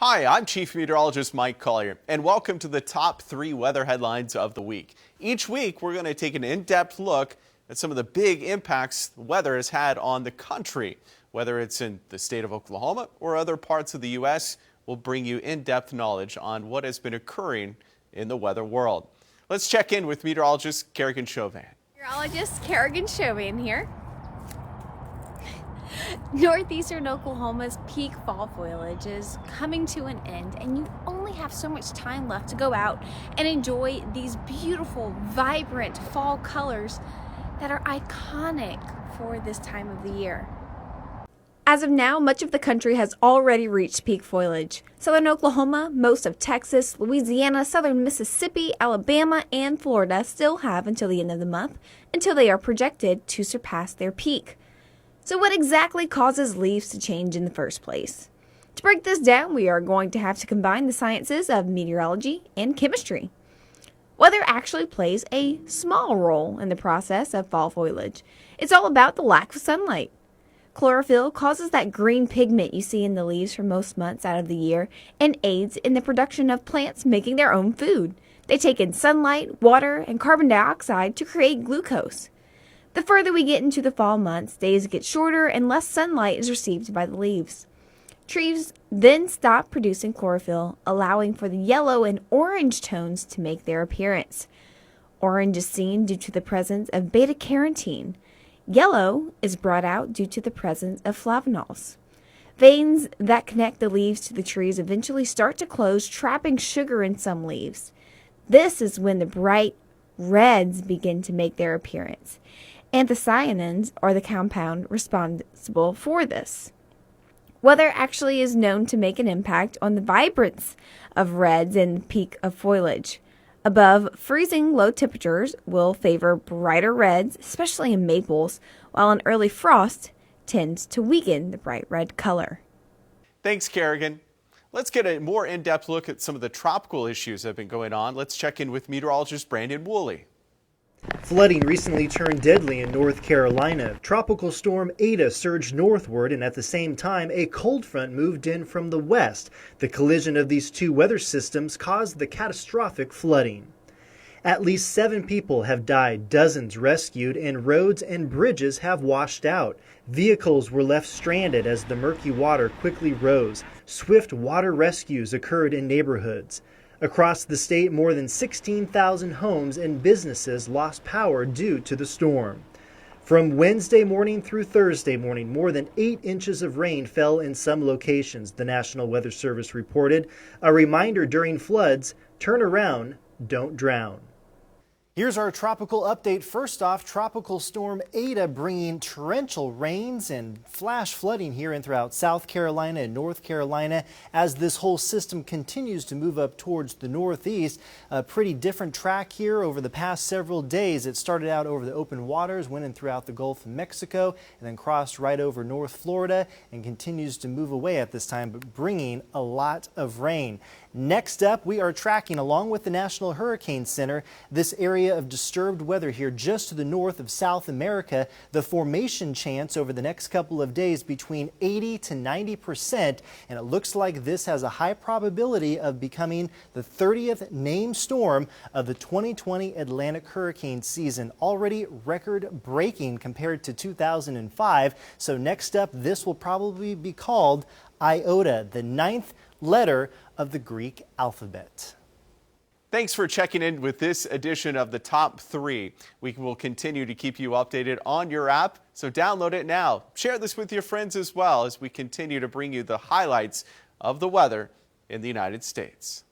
Hi, I'm Chief Meteorologist Mike Collier, and welcome to the top 3 weather headlines of the week. Each week, we're going to take an in-depth look at some of the big impacts the weather has had on the country. Whether it's in the state of Oklahoma or other parts of the U.S., we'll bring you in-depth knowledge on what has been occurring in the weather world. Let's check in with meteorologist Kerrigan Chauvin. Meteorologist Kerrigan Chauvin here. Northeastern Oklahoma's peak fall foliage is coming to an end, and you only have so much time left to go out and enjoy these beautiful, vibrant fall colors that are iconic for this time of the year. As of now, much of the country has already reached peak foliage. Southern Oklahoma, most of Texas, Louisiana, southern Mississippi, Alabama, and Florida still have until the end of the month until they are projected to surpass their peak. So what exactly causes leaves to change in the first place? To break this down, we are going to have to combine the sciences of meteorology and chemistry. Weather actually plays a small role in the process of fall foliage. It's all about the lack of sunlight. Chlorophyll causes that green pigment you see in the leaves for most months out of the year and aids in the production of plants making their own food. They take in sunlight, water, and carbon dioxide to create glucose. The further we get into the fall months, days get shorter and less sunlight is received by the leaves. Trees then stop producing chlorophyll, allowing for the yellow and orange tones to make their appearance. Orange is seen due to the presence of beta-carotene. Yellow is brought out due to the presence of flavonols. Veins that connect the leaves to the trees eventually start to close, trapping sugar in some leaves. This is when the bright reds begin to make their appearance. Anthocyanins are the compound responsible for this. Weather actually is known to make an impact on the vibrance of reds in the peak of foliage. Above freezing, low temperatures will favor brighter reds, especially in maples, while an early frost tends to weaken the bright red color. Thanks, Kerrigan. Let's get a more in-depth look at some of the tropical issues that have been going on. Let's check in with meteorologist Brandon Woolley. Flooding recently turned deadly in North Carolina. Tropical storm Eta surged northward, and at the same time, a cold front moved in from the west. The collision of these two weather systems caused the catastrophic flooding. At least 7 people have died, dozens rescued, and roads and bridges have washed out. Vehicles were left stranded as the murky water quickly rose. Swift water rescues occurred in neighborhoods. Across the state, more than 16,000 homes and businesses lost power due to the storm. From Wednesday morning through Thursday morning, more than 8 inches of rain fell in some locations, the National Weather Service reported. A reminder during floods, turn around, don't drown. Here's our tropical update. First off, Tropical Storm Eta bringing torrential rains and flash flooding here and throughout South Carolina and North Carolina as this whole system continues to move up towards the northeast. A pretty different track here over the past several days. It started out over the open waters, went in throughout the Gulf of Mexico, and then crossed right over North Florida and continues to move away at this time, but bringing a lot of rain. Next up, we are tracking, along with the National Hurricane Center, this area of disturbed weather here just to the north of South America. The formation chance over the next couple of days between 80 to 90%, and it looks like this has a high probability of becoming the 30th named storm of the 2020 Atlantic hurricane season. Already record-breaking compared to 2005. So next up, this will probably be called Iota, the 9th letter of the Greek alphabet. Thanks for checking in with this edition of the Top 3. We will continue to keep you updated on your app, so download it now. Share this with your friends as well as we continue to bring you the highlights of the weather in the United States.